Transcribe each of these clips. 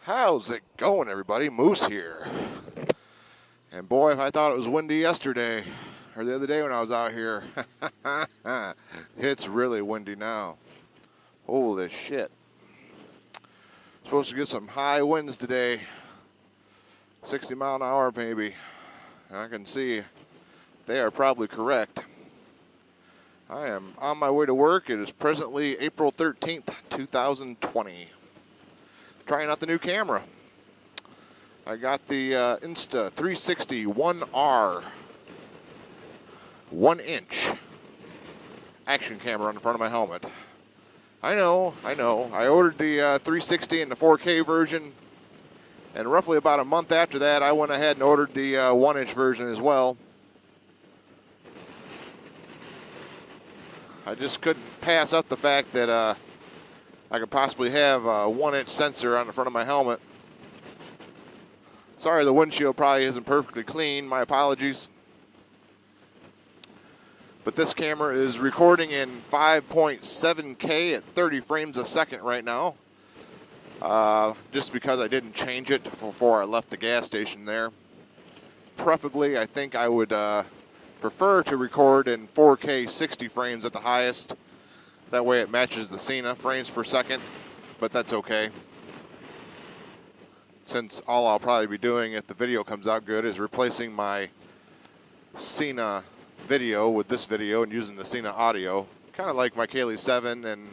How's it going, everybody? Moose here. And boy, if I thought it was windy yesterday, or the other day when I was out here, it's really windy now. Holy shit. Supposed to get some high winds today. 60 mile an hour maybe. I can see they are probably correct. I am on my way to work. It is presently April 13th, 2020. Trying out the new camera. I got the Insta 360 1R 1-inch action camera on the front of my helmet. I know. I ordered the 360 in the 4K version, and roughly about a month after that, I went ahead and ordered the 1-inch version as well. I just couldn't pass up the fact that I could possibly have a 1-inch sensor on the front of my helmet. Sorry, the windshield probably isn't perfectly clean. My apologies. But this camera is recording in 5.7K at 30 frames a second right now. Just because I didn't change it before I left the gas station there. Preferably, I think I would prefer to record in 4K 60 frames at the highest. That way it matches the Cena frames per second, but that's okay. Since all I'll probably be doing if the video comes out good is replacing my Cena video with this video and using the Cena audio. Kind of like my Kaylee 7 and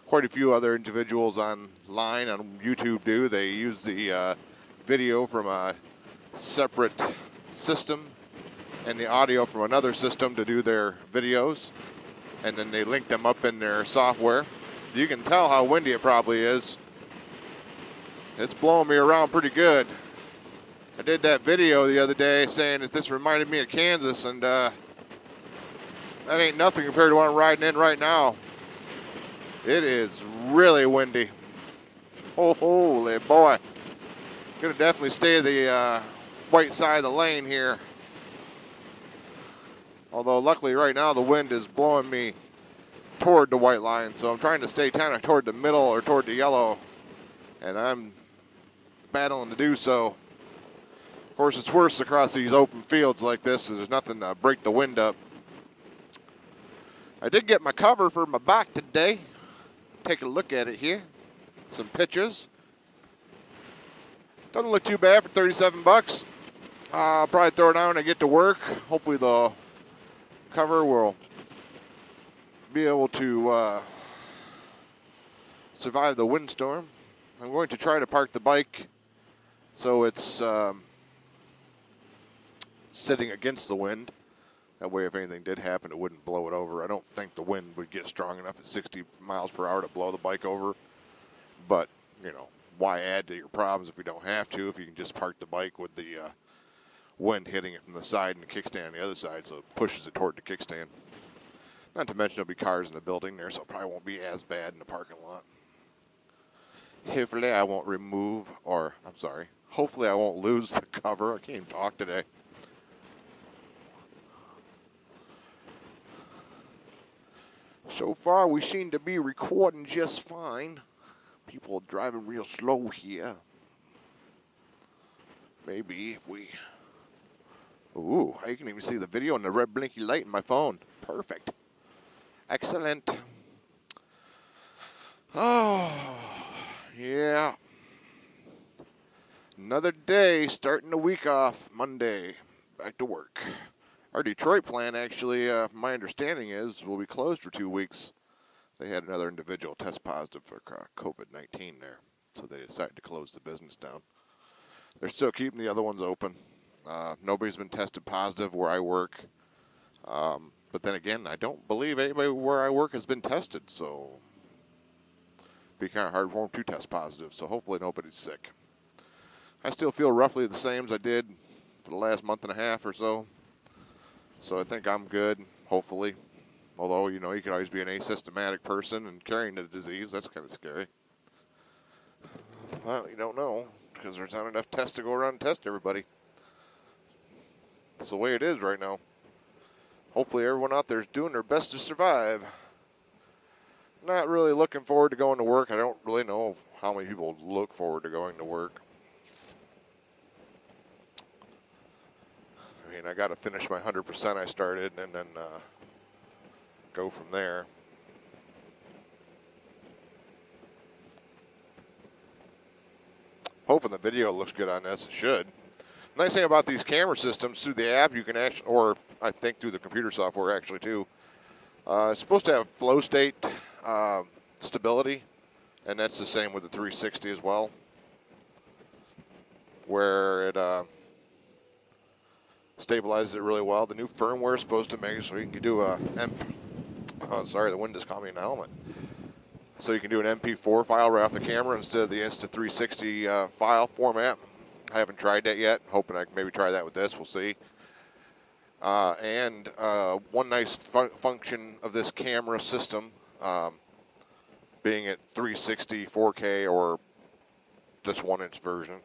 quite a few other individuals online on YouTube do. They use the video from a separate system and the audio from another system to do their videos. And then they link them up in their software. You can tell how windy it probably is. It's blowing me around pretty good. I did that video the other day saying that this reminded me of Kansas, and that ain't nothing compared to what I'm riding in right now. It is really windy. Oh, holy boy. Gonna definitely stay the white side of the lane here. Although luckily right now the wind is blowing me toward the white line, so I'm trying to stay kind of toward the middle or toward the yellow, and I'm battling to do so. Of course, it's worse across these open fields like this, so there's nothing to break the wind up. I did get my cover for my bike today. Take a look at it here. Some pictures. Doesn't look too bad for 37 bucks. I'll probably throw it on when I get to work. Hopefully the cover will be able to survive the windstorm. I'm going to try to park the bike so it's sitting against the wind. That way if anything did happen, it wouldn't blow it over. I don't think the wind would get strong enough at 60 miles per hour to blow the bike over. But, you know, why add to your problems if we don't have to, if you can just park the bike with the wind hitting it from the side and the kickstand on the other side, so it pushes it toward the kickstand. Not to mention there'll be cars in the building there, so it probably won't be as bad in the parking lot. Hopefully I won't hopefully I won't lose the cover. I can't even talk today. So far we seem to be recording just fine. People are driving real slow here. Maybe if we... Ooh, I can even see the video in the red blinky light in my phone. Perfect. Excellent. Oh, yeah. Another day, starting the week off, Monday. Back to work. Our Detroit plant, actually, my understanding is, will be closed for 2 weeks. They had another individual test positive for COVID-19 there, so they decided to close the business down. They're still keeping the other ones open. Nobody's been tested positive where I work. But then again, I don't believe anybody where I work has been tested, so it'd be kind of hard for them to test positive, so hopefully nobody's sick. I still feel roughly the same as I did for the last month and a half or so. So I think I'm good, hopefully. Although, you know, you could always be an asymptomatic person and carrying the disease. That's kind of scary. Well, you don't know, because there's not enough tests to go around and test everybody. That's the way it is right now. Hopefully everyone out there is doing their best to survive. Not really looking forward to going to work. I don't really know how many people look forward to going to work. I mean, I got to finish my 100% I started and then go from there. Hoping the video looks good on this. It should. Nice thing about these camera systems, through the app you can actually, or I think through the computer software actually too, it's supposed to have flow state stability, and that's the same with the 360 as well, where it stabilizes it really well. The new firmware is supposed to make it so you can do a sorry, the wind just caught me in the helmet. So you can do an MP4 file right off the camera instead of the Insta360 file format. I haven't tried that yet. Hoping I can maybe try that with this. We'll see. And one nice function of this camera system, being at 360, 4K, or this 1-inch version,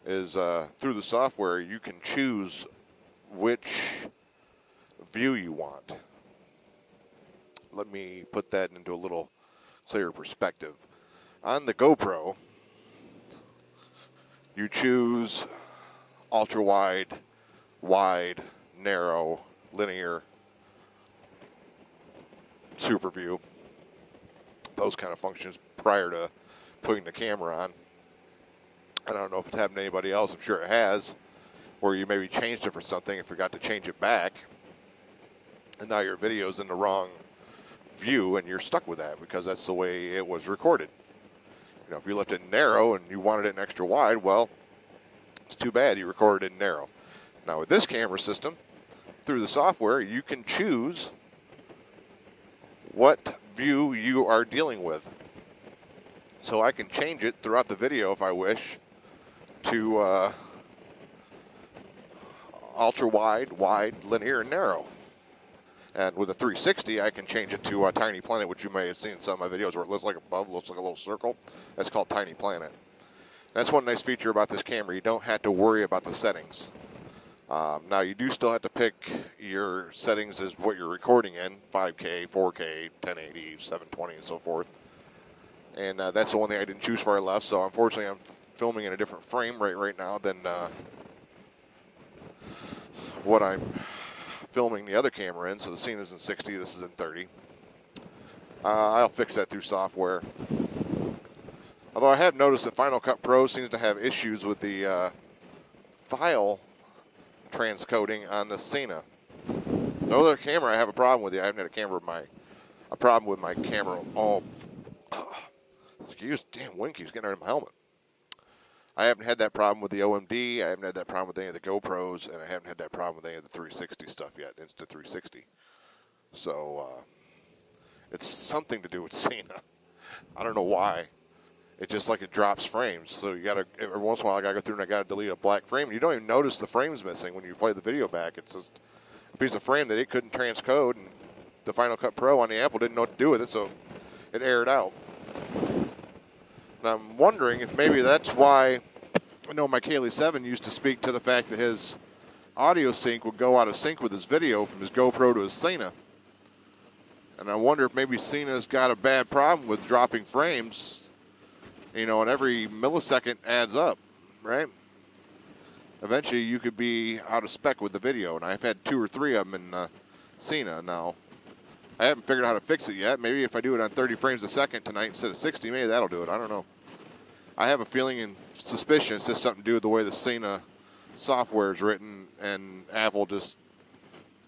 is through the software you can choose which view you want. Let me put that into a little clearer perspective. On the GoPro, you choose ultra wide, wide, narrow, linear, super view, those kind of functions prior to putting the camera on. I don't know if it's happened to anybody else. I'm sure it has, where you maybe changed it for something and forgot to change it back, and now your video's in the wrong view and you're stuck with that because that's the way it was recorded. You know, if you left it narrow and you wanted it in extra wide, well, it's too bad you recorded it in narrow. Now with this camera system, through the software, you can choose what view you are dealing with. So I can change it throughout the video if I wish to ultra wide, wide, linear, and narrow. And with a 360, I can change it to a Tiny Planet, which you may have seen in some of my videos where it looks like a bub, looks like a little circle. That's called Tiny Planet. That's one nice feature about this camera. You don't have to worry about the settings. Now, you do still have to pick your settings as what you're recording in, 5K, 4K, 1080, 720, and so forth. And that's the one thing I didn't choose for I left, so unfortunately I'm filming in a different frame rate right now than what I'm filming the other camera in. So the scene is in 60, this is in 30. I'll fix that through software. Although I have noticed that Final Cut Pro seems to have issues with the file transcoding on the Cena. No other camera I have a problem with. I haven't had a problem with my camera. Oh, excuse, damn, wind keeps getting out of my helmet. I haven't had that problem with the OMD. I haven't had that problem with any of the GoPros, and I haven't had that problem with any of the 360 stuff yet. Insta360. So it's something to do with Cena. I don't know why. It's just like it drops frames. So you gotta, every once in a while I gotta go through and I gotta delete a black frame. You don't even notice the frames missing when you play the video back. It's just a piece of frame that it couldn't transcode, and the Final Cut Pro on the Apple didn't know what to do with it, so it aired out. And I'm wondering if maybe that's why, I know my Kaylee 7 used to speak to the fact that his audio sync would go out of sync with his video from his GoPro to his Cena. And I wonder if maybe Cena's got a bad problem with dropping frames. You know, and every millisecond adds up, right? Eventually, you could be out of spec with the video, and I've had 2 or 3 of them in Cena now. I haven't figured out how to fix it yet. Maybe if I do it on 30 frames a second tonight instead of 60, maybe that'll do it. I don't know. I have a feeling and suspicion it's just something to do with the way the Cena software is written, and Apple just,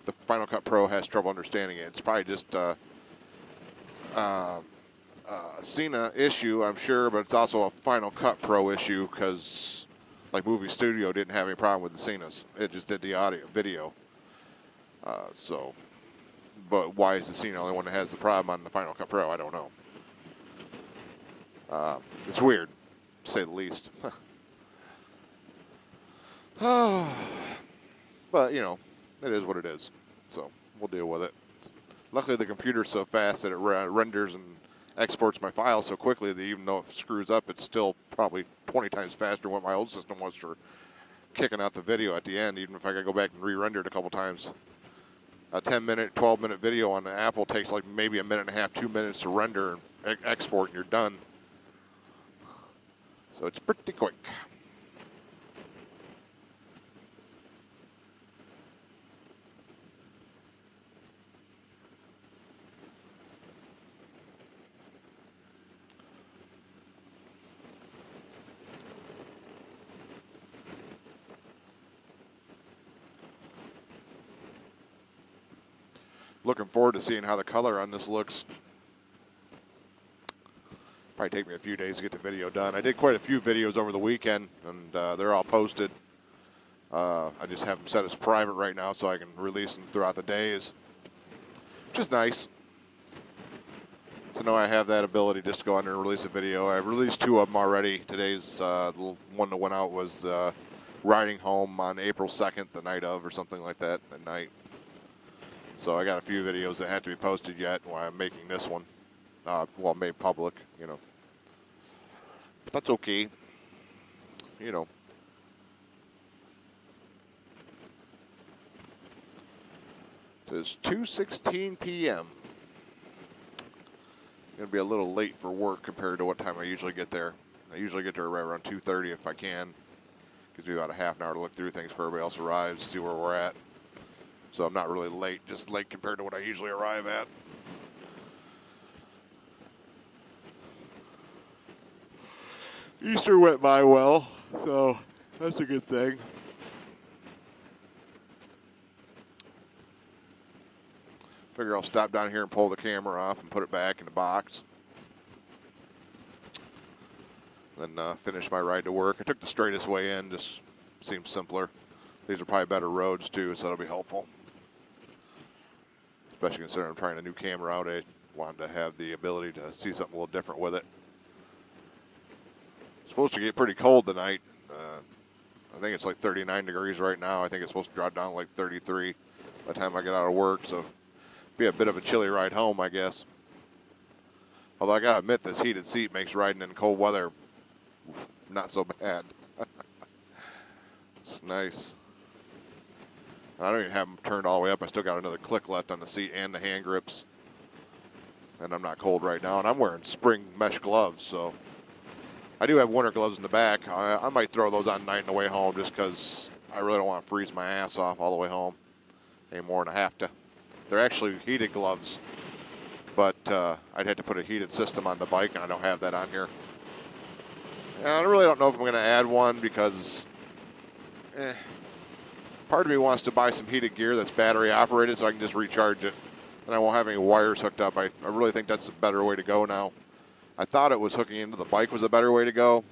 the Final Cut Pro has trouble understanding it. It's probably just Cena issue, I'm sure, but it's also a Final Cut Pro issue because, like, Movie Studio didn't have any problem with the Cenas. It just did the audio, video. But why is the Cena the only one that has the problem on the Final Cut Pro? I don't know. It's weird, to say the least. But, you know, it is what it is. So we'll deal with it. Luckily, the computer's so fast that it renders and exports my file so quickly that even though it screws up, it's still probably 20 times faster than what my old system was for kicking out the video at the end, even if I could go back and re-render it a couple times. A 10-minute, 12-minute video on the Apple takes like maybe a minute and a half, 2 minutes to render and export, and you're done. So it's pretty quick. Looking forward to seeing how the color on this looks. Probably take me a few days to get the video done. I did quite a few videos over the weekend, and they're all posted. I just have them set as private right now so I can release them throughout the days, which is nice to know I have that ability just to go under and release a video. I've released 2 of them already. Today's the one that went out was riding home on April 2nd, the night of, or something like that, at night. So I got a few videos that had to be posted yet while I'm making this one. Well, made public, you know. But that's okay. You know. It's 2:16 p.m. Gonna be a little late for work compared to what time I usually get there. I usually get there right around 2:30 if I can. Gives me about a half an hour to look through things before everybody else arrives, see where we're at. So I'm not really late, just late compared to what I usually arrive at. Easter went by well, so that's a good thing. Figure I'll stop down here and pull the camera off and put it back in the box. Then finish my ride to work. I took the straightest way in, just seems simpler. These are probably better roads too, so that'll be helpful. Especially considering I'm trying a new camera out, I wanted to have the ability to see something a little different with it. It's supposed to get pretty cold tonight. I think it's like 39 degrees right now. I think it's supposed to drop down to like 33 by the time I get out of work, so be a bit of a chilly ride home, I guess. Although I gotta admit, this heated seat makes riding in cold weather not so bad. It's nice. I don't even have them turned all the way up. I still got another click left on the seat and the hand grips. And I'm not cold right now. And I'm wearing spring mesh gloves, so I do have winter gloves in the back. I might throw those on tonight on the way home just because I really don't want to freeze my ass off all the way home any more than I have to. They're actually heated gloves, but I'd have to put a heated system on the bike, and I don't have that on here. And I really don't know if I'm going to add one because part of me wants to buy some heated gear that's battery operated so I can just recharge it, and I won't have any wires hooked up. I really think that's a better way to go now. I thought it was hooking into the bike was a better way to go,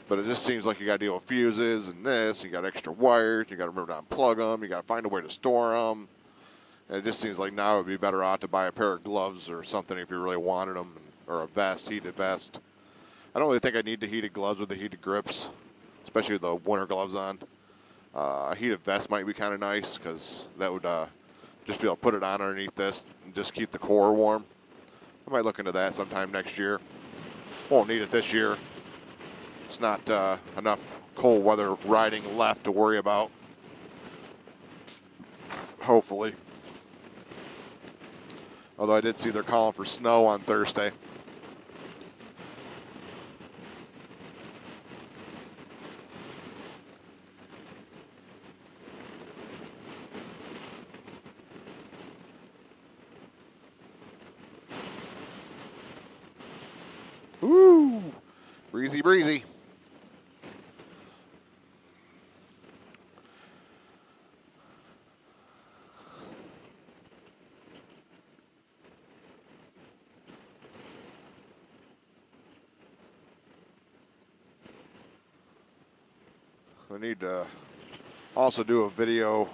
but it just seems like you got to deal with fuses and this. You got extra wires. You got to remember to unplug them. You got to find a way to store them. And it just seems like now it would be better off to buy a pair of gloves or something if you really wanted them, or a vest, heated vest. I don't really think I need the heated gloves with the heated grips, especially with the winter gloves on. A heated vest might be kind of nice because that would just be able to put it on underneath this and just keep the core warm. I might look into that sometime next year. Won't need it this year. It's not enough cold weather riding left to worry about. Hopefully. Although I did see they're calling for snow on Thursday. Woo! Breezy, breezy. I need to also do a video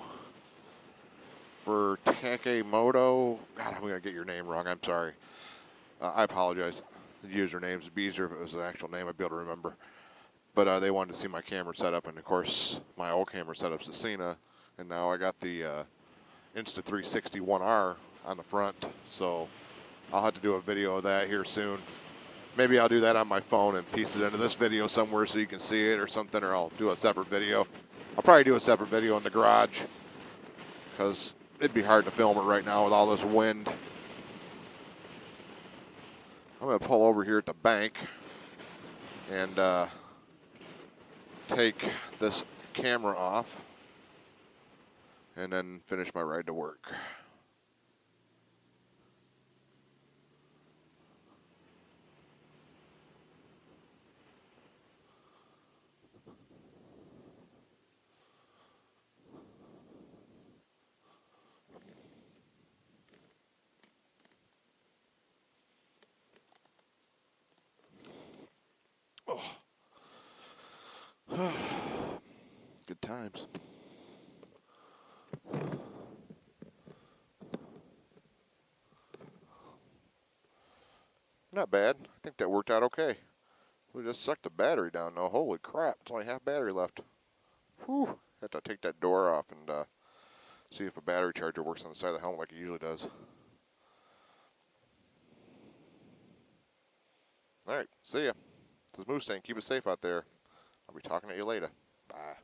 for Takemoto. God, I'm going to get your name wrong. I'm sorry. I apologize. The username's Beezer. If it was an actual name, I'd be able to remember. But they wanted to see my camera setup, and of course, my old camera setup's the Cena, and now I got the Insta360 1R on the front, so I'll have to do a video of that here soon. Maybe I'll do that on my phone and piece it into this video somewhere so you can see it or something, or I'll do a separate video. I'll probably do a separate video in the garage because it'd be hard to film it right now with all this wind. I'm going to pull over here at the bank. and take this camera off and then finish my ride to work. Oh. Good times. Not bad. I think that worked out okay. We just sucked the battery down though. Holy crap, it's only half battery left. Whew. Have to take that door off and see if a battery charger works on the side of the helmet like it usually does. Alright, see ya. This is Mustang. Keep it safe out there. I'll be talking to you later. Bye.